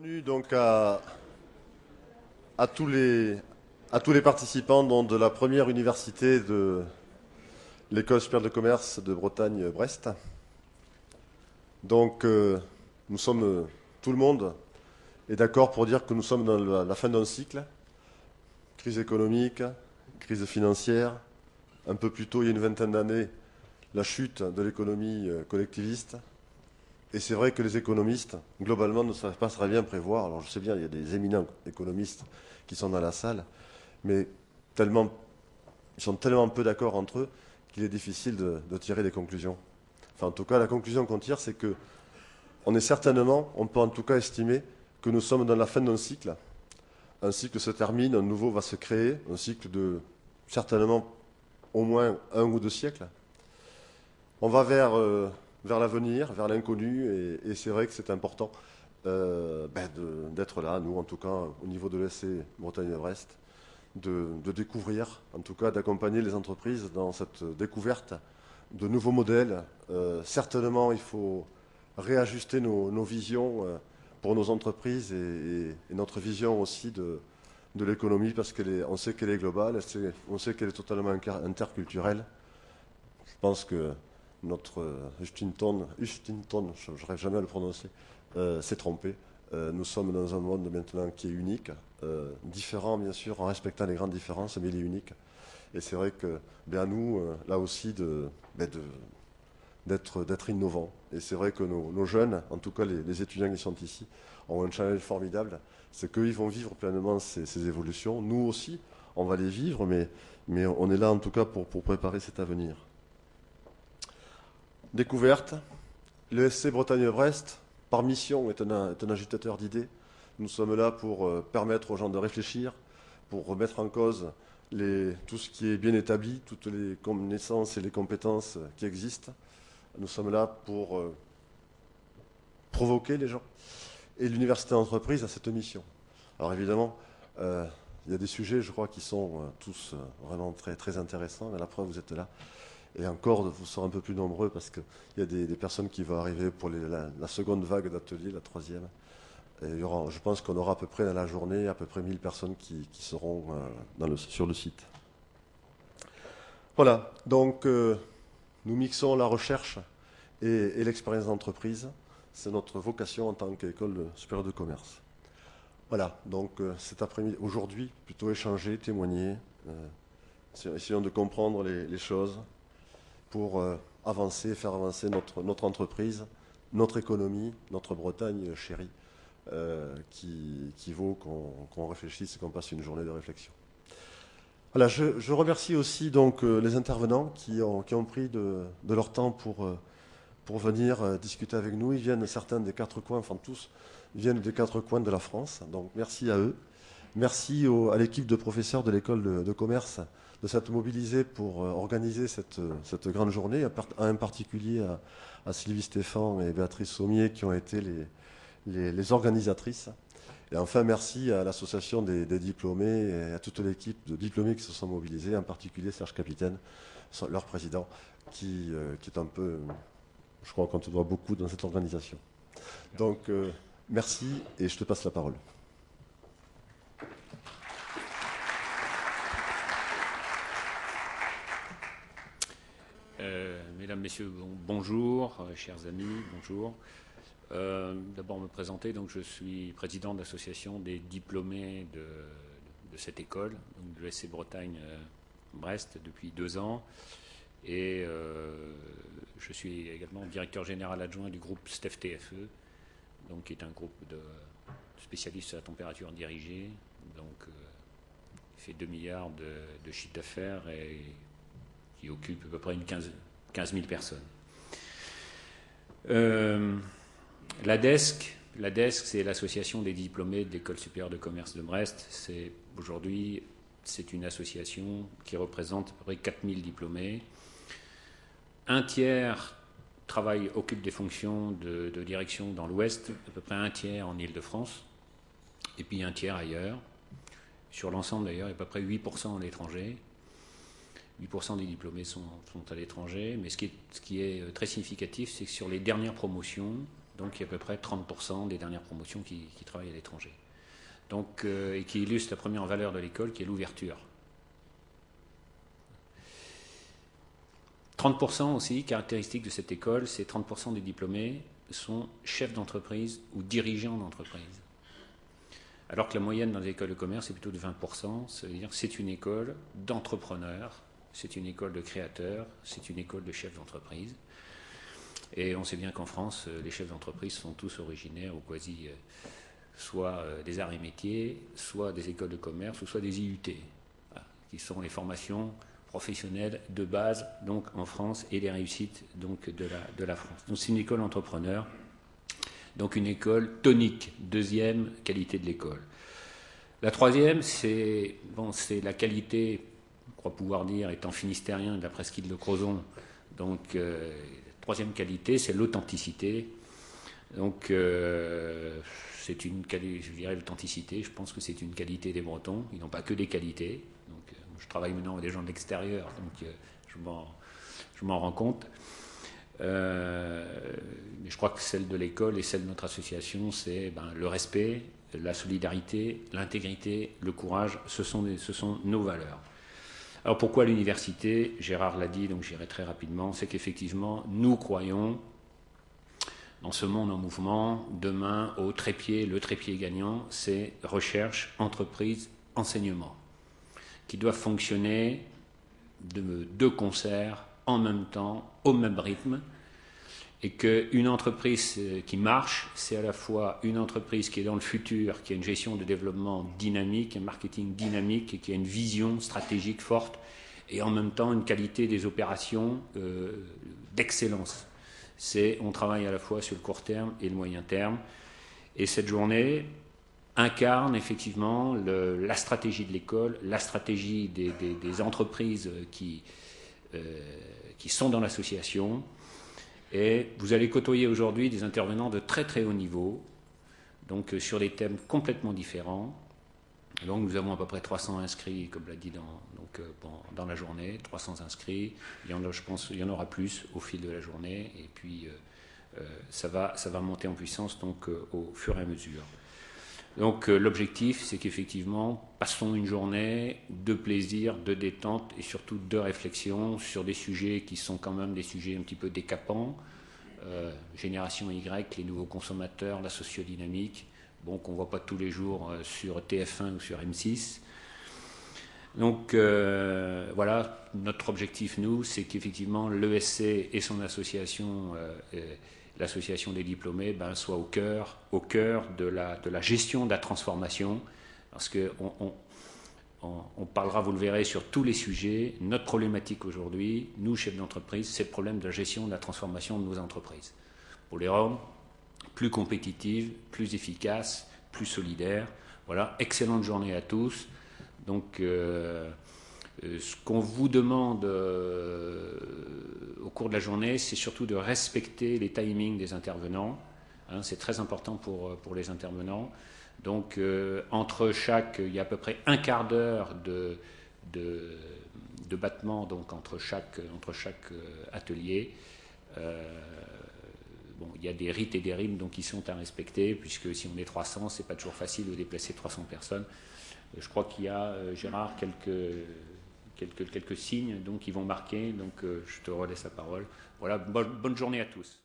Bienvenue donc à tous les participants donc, de la première université de l'École supérieure de commerce de Bretagne-Brest. Donc nous sommes, tout le monde est d'accord pour dire que nous sommes dans la fin d'un cycle. Crise économique, crise financière. Un peu plus tôt, il y a une vingtaine d'années, la chute de l'économie collectiviste. Et c'est vrai que les économistes, globalement, ne savent pas très bien prévoir. Alors je sais bien, il y a des éminents économistes qui sont dans la salle, mais ils sont tellement peu d'accord entre eux qu'il est difficile de tirer des conclusions. Enfin, en tout cas, la conclusion qu'on tire, c'est que on peut en tout cas estimer que nous sommes dans la fin d'un cycle. Un cycle se termine, un nouveau va se créer, un cycle de certainement au moins 1 ou 2 siècles. On va vers l'avenir, vers l'inconnu, et c'est vrai que c'est important d'être là, nous en tout cas au niveau de l'ESC Bretagne-Brest, de découvrir, en tout cas d'accompagner les entreprises dans cette découverte de nouveaux modèles. Certainement, il faut réajuster nos visions pour nos entreprises et notre vision aussi de l'économie, parce qu'on sait qu'elle est globale, on sait qu'elle est totalement interculturelle. Je pense que notre Hustington, je n'arrive jamais à le prononcer, s'est trompé. Nous sommes dans un monde maintenant qui est unique, différent bien sûr, en respectant les grandes différences, mais il est unique. Et c'est vrai que, à nous, là aussi, d'être innovants. Et c'est vrai que nos jeunes, en tout cas les étudiants qui sont ici, ont un challenge formidable. C'est qu'ils vont vivre pleinement ces évolutions. Nous aussi, on va les vivre, mais on est là en tout cas pour préparer cet avenir. Découverte. L'ESC Bretagne-Brest, par mission, est un agitateur d'idées. Nous sommes là pour permettre aux gens de réfléchir, pour remettre en cause tout ce qui est bien établi, toutes les connaissances et les compétences qui existent. Nous sommes là pour provoquer les gens. Et l'université d'entreprise a cette mission. Alors évidemment, il y a des sujets, je crois, qui sont tous vraiment très, très intéressants. À la preuve, vous êtes là. Et encore, vous serez un peu plus nombreux parce qu'il y a des personnes qui vont arriver pour la seconde vague d'ateliers, la troisième. Et je pense qu'on aura à peu près dans la journée à peu près 1000 personnes qui seront sur le site. Voilà, donc nous mixons la recherche et l'expérience d'entreprise. C'est notre vocation en tant qu'école supérieure de commerce. Voilà, donc cet après-midi, aujourd'hui, plutôt échanger, témoigner, essayons de comprendre les choses pour faire avancer notre entreprise, notre économie, notre Bretagne chérie, qui vaut qu'on réfléchisse et qu'on passe une journée de réflexion. Voilà, je remercie aussi donc les intervenants qui ont pris de leur temps pour venir discuter avec nous. Ils viennent certains des 4 coins, enfin tous viennent des 4 coins de la France, donc merci à eux. Merci à l'équipe de professeurs de l'école de commerce de s'être mobilisée pour organiser cette grande journée, en particulier à Sylvie Stéphan et Béatrice Sommier qui ont été les organisatrices. Et enfin, merci à l'association des diplômés et à toute l'équipe de diplômés qui se sont mobilisés, en particulier Serge Capitaine, leur président, qui est un peu, je crois qu'on te doit beaucoup dans cette organisation. Donc, merci et je te passe la parole. Mesdames, Messieurs, bonjour, chers amis, bonjour. D'abord me présenter, donc je suis président de l'association des diplômés de cette école, donc de l'ESC Bretagne-Brest depuis 2 ans. Et je suis également directeur général adjoint du groupe STEF-TFE, donc qui est un groupe de spécialistes à la température dirigée, donc il fait 2 milliards de chiffre d'affaires et qui occupe à peu près 15 000 personnes. L'ADESC, c'est l'association des diplômés de l'École supérieure de commerce de Brest. Aujourd'hui, c'est une association qui représente à peu près 4000 diplômés. Un tiers occupe des fonctions de direction dans l'Ouest, à peu près un tiers en Île-de-France, et puis un tiers ailleurs. Sur l'ensemble, d'ailleurs, il y a à peu près 8% à l'étranger. 8% des diplômés sont à l'étranger, mais ce qui est très significatif, c'est que sur les dernières promotions, Donc il y a à peu près 30% des dernières promotions qui travaillent à l'étranger. Donc, et qui illustre la première valeur de l'école, qui est l'ouverture. 30% aussi, caractéristique de cette école, c'est 30% des diplômés sont chefs d'entreprise ou dirigeants d'entreprise. Alors que la moyenne dans les écoles de commerce est plutôt de 20%, c'est-à-dire que c'est une école d'entrepreneurs, c'est une école de créateurs, c'est une école de chefs d'entreprise. Et on sait bien qu'en France, les chefs d'entreprise sont tous originaires ou quasi soit des arts et métiers, soit des écoles de commerce, ou soit des IUT, voilà, qui sont les formations professionnelles de base donc en France et les réussites donc de la France. Donc c'est une école entrepreneur, donc une école tonique, deuxième qualité de l'école. La troisième, c'est la qualité, je crois pouvoir dire, étant finistérien de la presqu'île de Crozon, donc troisième qualité, c'est l'authenticité. Donc c'est une qualité, je dirais l'authenticité, je pense que c'est une qualité des Bretons, ils n'ont pas que des qualités. Donc je travaille maintenant avec des gens de l'extérieur, donc je m'en rends compte. Mais je crois que celle de l'école et celle de notre association, c'est le respect, la solidarité, l'intégrité, le courage, ce sont nos valeurs. Alors pourquoi l'université? Gérard l'a dit, donc j'irai très rapidement, c'est qu'effectivement, nous croyons dans ce monde en mouvement, demain, au trépied, le trépied gagnant, c'est recherche, entreprise, enseignement, qui doivent fonctionner de concert, en même temps, au même rythme, et qu'une entreprise qui marche, c'est à la fois une entreprise qui est dans le futur, qui a une gestion de développement dynamique, un marketing dynamique, et qui a une vision stratégique forte, et en même temps une qualité des opérations d'excellence. On travaille à la fois sur le court terme et le moyen terme, et cette journée incarne effectivement la stratégie de l'école, la stratégie des entreprises qui sont dans l'association. Et vous allez côtoyer aujourd'hui des intervenants de très très haut niveau, donc sur des thèmes complètement différents. Donc nous avons à peu près 300 inscrits, comme l'a dit dans la journée, 300 inscrits. Je pense qu'il y en aura plus au fil de la journée, et puis ça va monter en puissance donc au fur et à mesure. Donc l'objectif, c'est qu'effectivement, passons une journée de plaisir, de détente et surtout de réflexion sur des sujets qui sont quand même des sujets un petit peu décapants. Génération Y, les nouveaux consommateurs, la sociodynamique, qu'on ne voit pas tous les jours sur TF1 ou sur M6. Donc voilà, notre objectif, nous, c'est qu'effectivement l'ESC et son association, l'association des diplômés, soit au cœur de la gestion de la transformation, parce qu'on parlera, vous le verrez, sur tous les sujets. Notre problématique aujourd'hui, nous, chefs d'entreprise, c'est le problème de la gestion de la transformation de nos entreprises. Pour les rendre plus compétitives, plus efficaces, plus solidaires. Voilà, excellente journée à tous. Donc, ce qu'on vous demande au cours de la journée, c'est surtout de respecter les timings des intervenants. Hein, c'est très important pour les intervenants. Donc, il y a à peu près un quart d'heure de battement donc, entre chaque atelier. Il y a des rites et des rimes donc, qui sont à respecter, puisque si on est 300, c'est pas toujours facile de déplacer 300 personnes. Je crois qu'il y a, Gérard, quelques signes donc, qui vont marquer, donc je te relaisse la parole. Voilà, bonne journée à tous.